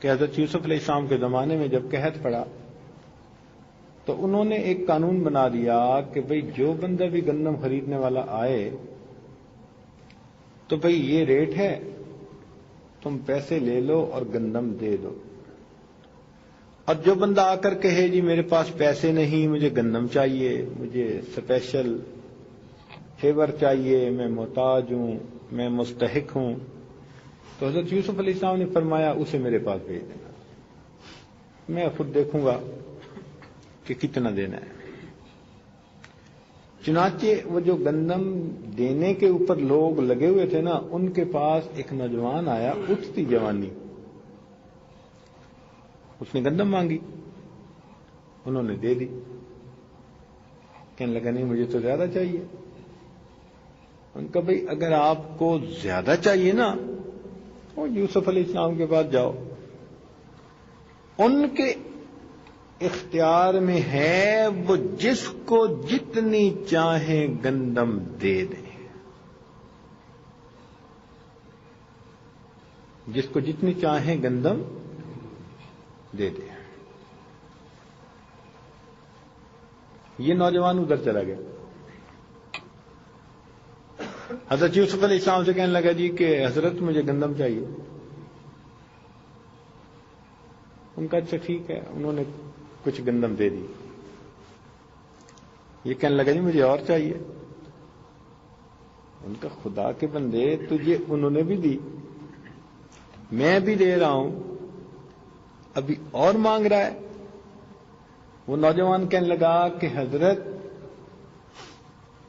کہ حضرت یوسف علیہ السلام کے زمانے میں جب قحط پڑا تو انہوں نے ایک قانون بنا دیا کہ بھئی جو بندہ بھی گندم خریدنے والا آئے تو بھئی یہ ریٹ ہے، تم پیسے لے لو اور گندم دے دو، اور جو بندہ آ کر کہے جی میرے پاس پیسے نہیں، مجھے گندم چاہیے، مجھے اسپیشل فیور چاہیے، میں محتاج ہوں، میں مستحق ہوں، تو حضرت یوسف علیہ السلام نے فرمایا اسے میرے پاس بھیج دینا، میں خود دیکھوں گا کہ کتنا دینا ہے۔ چنانچہ وہ جو گندم دینے کے اوپر لوگ لگے ہوئے تھے نا، ان کے پاس ایک نوجوان آیا، اٹھتی جوانی، اس نے گندم مانگی، انہوں نے دے دی، کہنے لگا نہیں مجھے تو زیادہ چاہیے۔ ان کا بھئی اگر آپ کو زیادہ چاہیے نا، وہ یوسف علیہ السلام کے پاس جاؤ، ان کے اختیار میں ہے، وہ جس کو جتنی چاہیں گندم دے دیں، جس کو جتنی چاہیں گندم دے دیں۔ یہ نوجوان ادھر چلا گیا، حضرت یوسف علیہ السلام سے کہنے لگا جی کہ حضرت مجھے گندم چاہیے۔ ان کا اچھا ٹھیک ہے، انہوں نے کچھ گندم دے دی۔ یہ کہنے لگا جی مجھے اور چاہیے۔ ان کا خدا کے بندے تجھے انہوں نے بھی دی، میں بھی دے رہا ہوں، ابھی اور مانگ رہا ہے۔ وہ نوجوان کہنے لگا کہ حضرت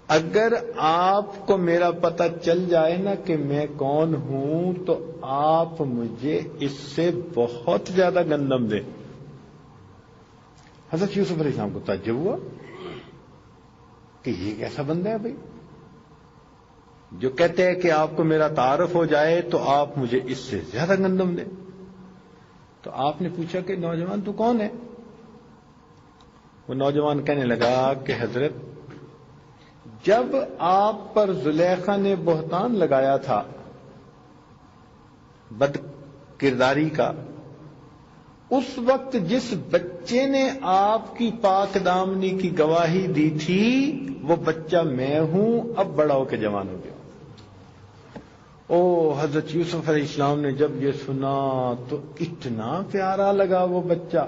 اگر آپ کو میرا پتہ چل جائے نا کہ میں کون ہوں تو آپ مجھے اس سے بہت زیادہ گندم دیں۔ حضرت یوسف علیہ السلام کو تعجب ہوا کہ یہ کیسا بندہ ہے بھائی، جو کہتے ہیں کہ آپ کو میرا تعارف ہو جائے تو آپ مجھے اس سے زیادہ گندم دیں۔ تو آپ نے پوچھا کہ نوجوان تو کون ہے؟ وہ نوجوان کہنے لگا کہ حضرت جب آپ پر زلیخا نے بہتان لگایا تھا بد کرداری کا، اس وقت جس بچے نے آپ کی پاک دامنی کی گواہی دی تھی وہ بچہ میں ہوں، اب بڑا ہو کے جوان ہو گیا۔ او حضرت یوسف علیہ السلام نے جب یہ سنا تو اتنا پیارا لگا وہ بچہ،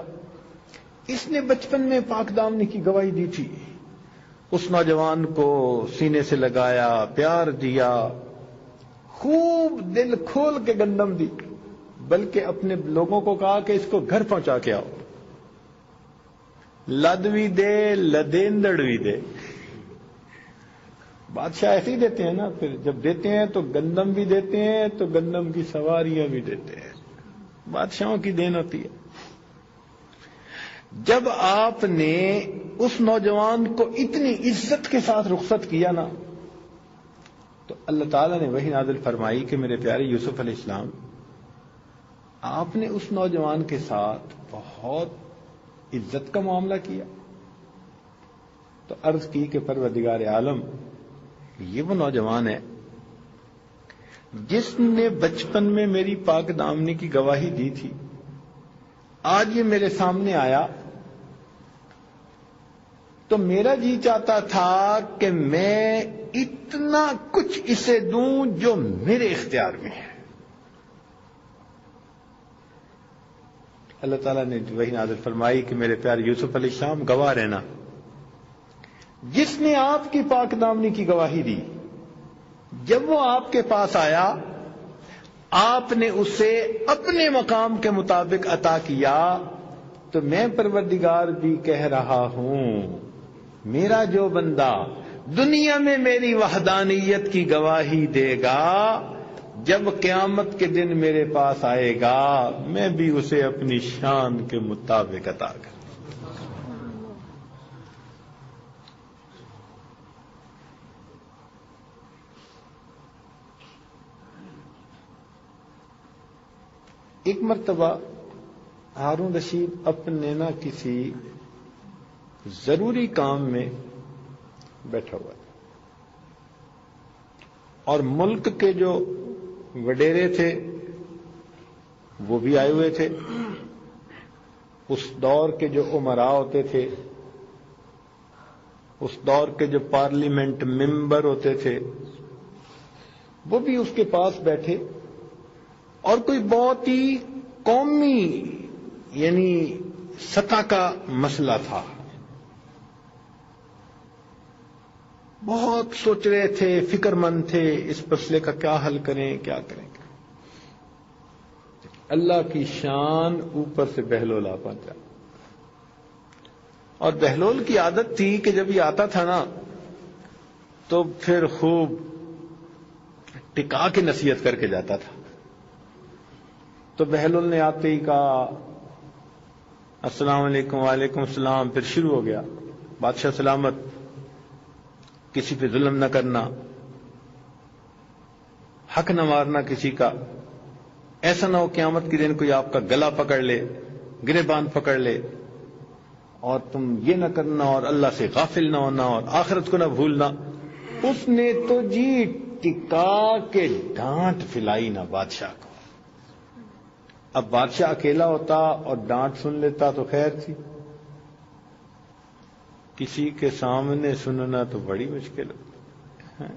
اس نے بچپن میں پاک دامنی کی گواہی دی تھی۔ اس نوجوان کو سینے سے لگایا، پیار دیا، خوب دل کھول کے گندم دی، بلکہ اپنے لوگوں کو کہا کہ اس کو گھر پہنچا کے آؤ، لد بھی دے لدیندڑ بھی دے۔ بادشاہ ایسے ہی دیتے ہیں نا، پھر جب دیتے ہیں تو گندم بھی دیتے ہیں تو گندم کی سواریاں بھی دیتے ہیں، بادشاہوں کی دین ہوتی ہے۔ جب آپ نے اس نوجوان کو اتنی عزت کے ساتھ رخصت کیا نا، تو اللہ تعالیٰ نے وحی نازل فرمائی کہ میرے پیارے یوسف علیہ السلام، آپ نے اس نوجوان کے ساتھ بہت عزت کا معاملہ کیا۔ تو عرض کی کہ پروردگار عالم، یہ وہ نوجوان ہے جس نے بچپن میں میری پاک دامنی کی گواہی دی تھی، آج یہ میرے سامنے آیا تو میرا جی چاہتا تھا کہ میں اتنا کچھ اسے دوں جو میرے اختیار میں ہے۔ اللہ تعالیٰ نے وحی نازل فرمائی کہ میرے پیارے یوسف علیہ السلام گواہ رہنا، جس نے آپ کی پاک دامنی کی گواہی دی، جب وہ آپ کے پاس آیا آپ نے اسے اپنے مقام کے مطابق عطا کیا، تو میں پروردگار بھی کہہ رہا ہوں، میرا جو بندہ دنیا میں میری وحدانیت کی گواہی دے گا، جب قیامت کے دن میرے پاس آئے گا میں بھی اسے اپنی شان کے مطابق عطا کروں۔ ایک مرتبہ ہارون رشید اپنے نہ کسی ضروری کام میں بیٹھا ہوا تھا، اور ملک کے جو وڈیرے تھے وہ بھی آئے ہوئے تھے. اس دور کے جو امراء ہوتے تھے، اس دور کے جو پارلیمنٹ ممبر ہوتے تھے، وہ بھی اس کے پاس بیٹھے، اور کوئی بہت ہی قومی یعنی سطح کا مسئلہ تھا. بہت سوچ رہے تھے، فکر مند تھے اس مسئلے کا کیا حل کریں، کیا کریں. اللہ کی شان اوپر سے بہلول آ پہنچا. اور بہلول کی عادت تھی کہ جب یہ آتا تھا نا تو پھر خوب ٹکا کے نصیحت کر کے جاتا تھا. تو بہلول نے آتے ہی کہا السلام علیکم. وعلیکم السلام. پھر شروع ہو گیا، بادشاہ سلامت، کسی پہ ظلم نہ کرنا، حق نہ مارنا کسی کا، ایسا نہ ہو قیامت کے دن کوئی آپ کا گلا پکڑ لے، گریبان پکڑ لے، اور تم یہ نہ کرنا، اور اللہ سے غافل نہ ہونا، اور آخرت کو نہ بھولنا. اس نے تو جی ٹکا کے ڈانٹ پھیلائی نا بادشاہ کو. اب بادشاہ اکیلا ہوتا اور ڈانٹ سن لیتا تو خیر تھی، کسی کے سامنے سننا تو بڑی مشکل ہوتی ہے،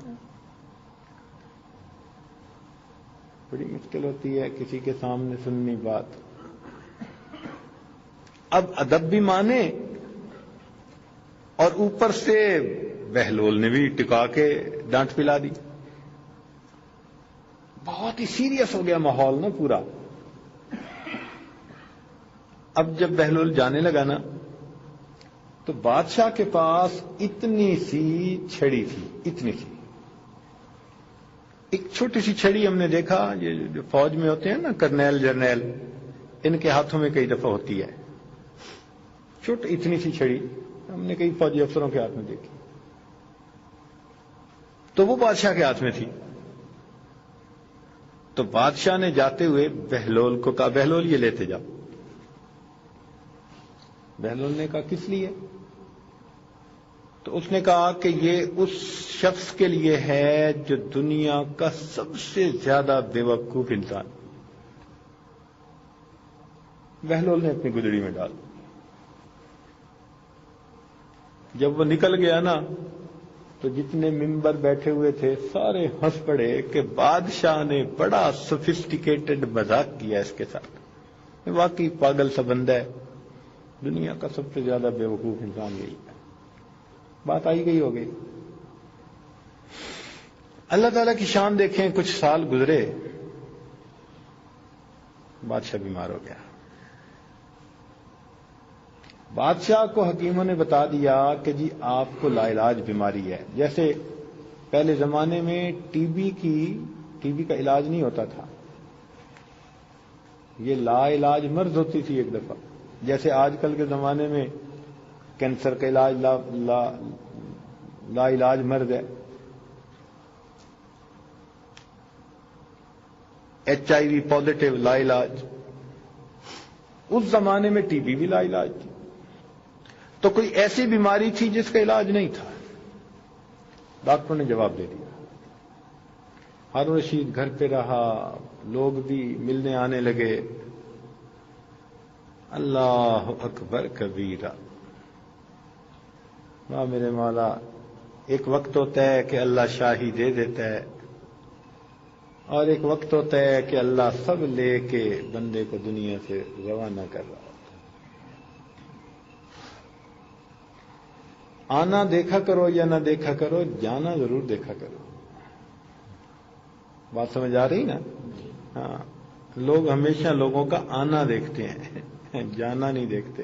بڑی مشکل ہوتی ہے کسی کے سامنے سننی بات. اب ادب بھی مانے، اور اوپر سے بہلول نے بھی ٹکا کے ڈانٹ پلا دی. بہت ہی سیریس ہو گیا ماحول نا پورا. اب جب بہلول جانے لگا نا تو بادشاہ کے پاس اتنی سی چھڑی تھی، اتنی سی ایک چھوٹی سی چھڑی. ہم نے دیکھا یہ جو فوج میں ہوتے ہیں نا کرنیل جرنیل، ان کے ہاتھوں میں کئی دفعہ ہوتی ہے چھوٹی اتنی سی چھڑی. ہم نے کئی فوجی افسروں کے ہاتھ میں دیکھی، تو وہ بادشاہ کے ہاتھ میں تھی. تو بادشاہ نے جاتے ہوئے بہلول کو کہا بہلول یہ لیتے جاؤ. بہلول نے کہا کس لیے؟ تو اس نے کہا کہ یہ اس شخص کے لیے ہے جو دنیا کا سب سے زیادہ بے وقوف انسان. بہلول نے اپنی گدڑی میں ڈال. جب وہ نکل گیا نا تو جتنے ممبر بیٹھے ہوئے تھے سارے ہنس پڑے کہ بادشاہ نے بڑا سوفسٹیکیٹڈ مذاق کیا اس کے ساتھ. واقعی پاگل سا بندہ ہے، دنیا کا سب سے زیادہ بے وقوف انسان یہی ہے. بات آئی گئی ہو گئی. اللہ تعالیٰ کی شان دیکھیں، کچھ سال گزرے، بادشاہ بیمار ہو گیا. بادشاہ کو حکیموں نے بتا دیا کہ جی آپ کو لا علاج بیماری ہے. جیسے پہلے زمانے میں ٹی بی کا علاج نہیں ہوتا تھا، یہ لا علاج مرض ہوتی تھی ایک دفعہ. جیسے آج کل کے زمانے میں کینسر کا علاج لا علاج مرض ہے، HIV پازیٹو لا علاج. اس زمانے میں ٹی بی بھی لا علاج تھی. تو کوئی ایسی بیماری تھی جس کا علاج نہیں تھا. ڈاکٹروں نے جواب دے دیا. ہارون رشید گھر پہ رہا، لوگ بھی ملنے آنے لگے. اللہ اکبر کبیرہ. واہ میرے مولا، ایک وقت ہوتا ہے کہ اللہ شاہی دے دیتا ہے، اور ایک وقت ہوتا ہے کہ اللہ سب لے کے بندے کو دنیا سے روانہ کر رہا ہوتا ہے. آنا دیکھا کرو یا نہ دیکھا کرو، جانا ضرور دیکھا کرو. بات سمجھ آ رہی نا؟ ہاں، لوگ ہمیشہ لوگوں کا آنا دیکھتے ہیں، جانا نہیں دیکھتے.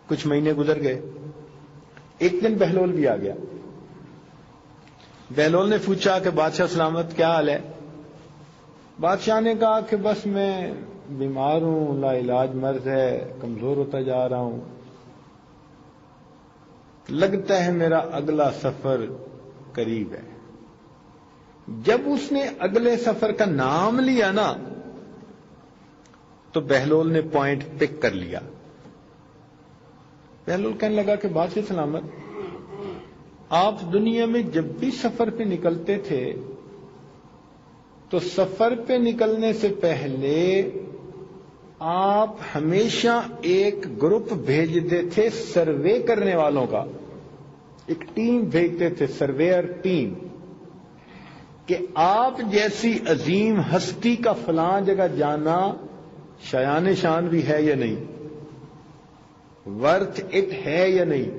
کچھ مہینے گزر گئے. ایک دن بہلول بھی آ گیا. بہلول نے پوچھا کہ بادشاہ سلامت کیا حال ہے؟ بادشاہ نے کہا کہ بس میں بیمار ہوں، لا علاج مرض ہے، کمزور ہوتا جا رہا ہوں، لگتا ہے میرا اگلا سفر قریب ہے. جب اس نے اگلے سفر کا نام لیا نا تو بہلول نے پوائنٹ پک کر لیا. بہلول کہنے لگا کہ بادشاہ سلامت، آپ دنیا میں جب بھی سفر پہ نکلتے تھے تو سفر پہ نکلنے سے پہلے آپ ہمیشہ ایک گروپ بھیجتے تھے سروے کرنے والوں کا، ایک ٹیم بھیجتے تھے، سرویئر ٹیم، کہ آپ جیسی عظیم ہستی کا فلاں جگہ جانا شایان شان بھی ہے یا نہیں، ورتھ اٹ ہے یا نہیں۔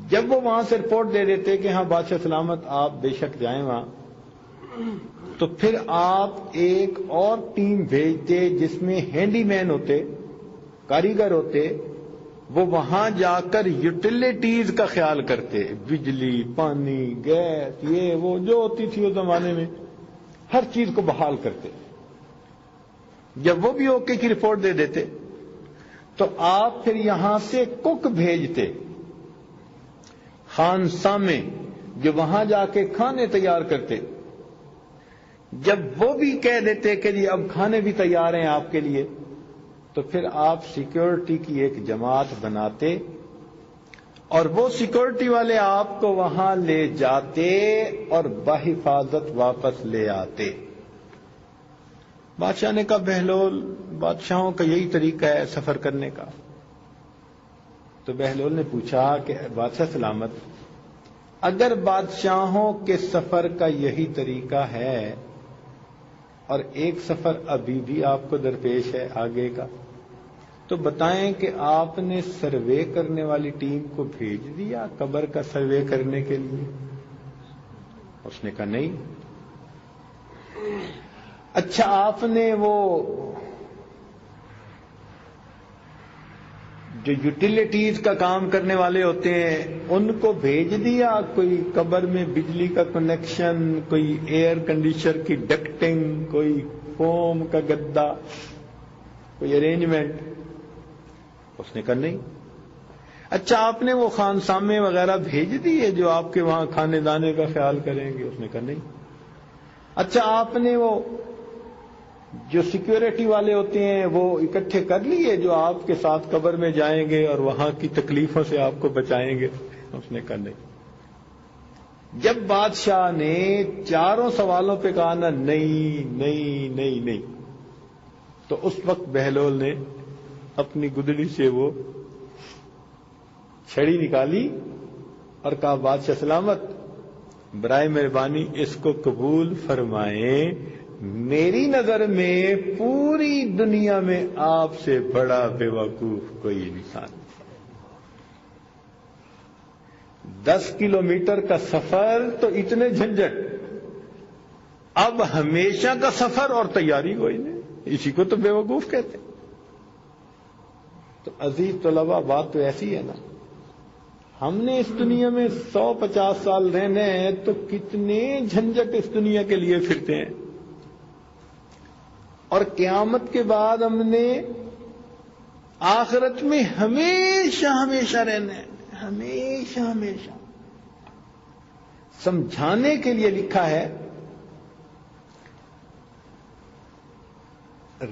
جب وہ وہاں سے رپورٹ دے دیتے کہ ہاں بادشاہ سلامت آپ بے شک جائیں وہاں، تو پھر آپ ایک اور ٹیم بھیجتے جس میں ہینڈی مین ہوتے، کاریگر ہوتے، وہ وہاں جا کر یوٹیلیٹیز کا خیال کرتے، بجلی، پانی، گیس، یہ وہ جو ہوتی تھی اس زمانے میں، ہر چیز کو بحال کرتے۔ جب وہ بھی اوکے کی رپورٹ دے دیتے تو آپ پھر یہاں سے کک بھیجتے، خانسامے، جو وہاں جا کے کھانے تیار کرتے۔ جب وہ بھی کہہ دیتے کہ جی اب کھانے بھی تیار ہیں آپ کے لیے، تو پھر آپ سیکیورٹی کی ایک جماعت بناتے اور وہ سیکیورٹی والے آپ کو وہاں لے جاتے اور بحفاظت واپس لے آتے۔ بادشاہ نے کہا بہلول، بادشاہوں کا یہی طریقہ ہے سفر کرنے کا۔ تو بہلول نے پوچھا کہ بادشاہ سلامت، اگر بادشاہوں کے سفر کا یہی طریقہ ہے اور ایک سفر ابھی بھی آپ کو درپیش ہے آگے کا، تو بتائیں کہ آپ نے سروے کرنے والی ٹیم کو بھیج دیا قبر کا سروے کرنے کے لیے؟ اس نے کہا نہیں۔ اچھا آپ نے وہ جو یوٹیلیٹیز کا کام کرنے والے ہوتے ہیں ان کو بھیج دیا، کوئی قبر میں بجلی کا کنیکشن، کوئی ایئر کنڈیشنر کی ڈکٹنگ، کوئی فوم کا گدا، کوئی ارینجمنٹ؟ اس نے کہا نہیں۔ اچھا آپ نے وہ خانسامے وغیرہ بھیج دیے جو آپ کے وہاں کھانے دانے کا خیال کریں گے؟ اس نے کہا نہیں۔ اچھا آپ نے وہ جو سیکیورٹی والے ہوتے ہیں وہ اکٹھے کر لیے جو آپ کے ساتھ قبر میں جائیں گے اور وہاں کی تکلیفوں سے آپ کو بچائیں گے؟ اس نے کہا نہیں۔ جب بادشاہ نے چاروں سوالوں پہ کہا نا نہیں نہیں نہیں نہیں، تو اس وقت بہلول نے اپنی گدڑی سے وہ چھڑی نکالی اور کہا بادشاہ سلامت، برائے مہربانی اس کو قبول فرمائیں، میری نظر میں پوری دنیا میں آپ سے بڑا بے وقوف کوئی انسان نہیں۔ 10 کلومیٹر کا سفر تو اتنے جھنجٹ، اب ہمیشہ کا سفر اور تیاری کوئی نہیں، اسی کو تو بے وقوف کہتے ہیں۔ تو عزیز طلباء بات تو ایسی ہے نا، ہم نے اس دنیا میں 150 سال رہنے ہیں تو کتنے جھنجٹ اس دنیا کے لیے پھرتے ہیں، اور قیامت کے بعد ہم نے آخرت میں ہمیشہ ہمیشہ رہنا ہے، ہمیشہ ہمیشہ۔ سمجھانے کے لیے لکھا ہے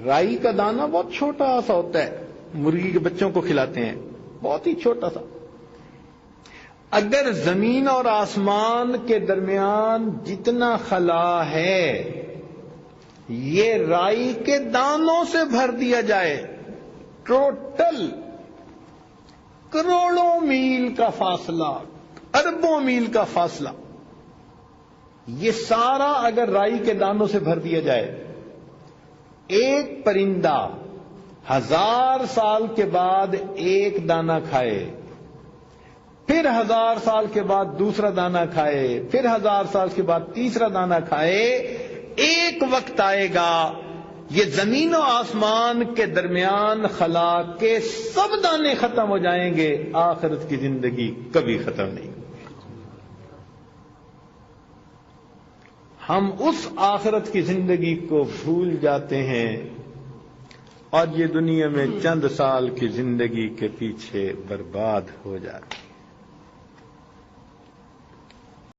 رائی کا دانہ بہت چھوٹا سا ہوتا ہے، مرغی کے بچوں کو کھلاتے ہیں، بہت ہی چھوٹا سا۔ اگر زمین اور آسمان کے درمیان جتنا خلا ہے یہ رائی کے دانوں سے بھر دیا جائے، ٹوٹل کروڑوں میل کا فاصلہ، اربوں میل کا فاصلہ، یہ سارا اگر رائی کے دانوں سے بھر دیا جائے، ایک پرندہ 1000 سال کے بعد ایک دانہ کھائے، پھر 1000 سال کے بعد دوسرا دانہ کھائے، پھر 1000 سال کے بعد تیسرا دانہ کھائے، ایک وقت آئے گا یہ زمین و آسمان کے درمیان خلا کے سب دانے ختم ہو جائیں گے، آخرت کی زندگی کبھی ختم نہیں۔ ہم اس آخرت کی زندگی کو بھول جاتے ہیں اور یہ دنیا میں چند سال کی زندگی کے پیچھے برباد ہو جاتے ہیں۔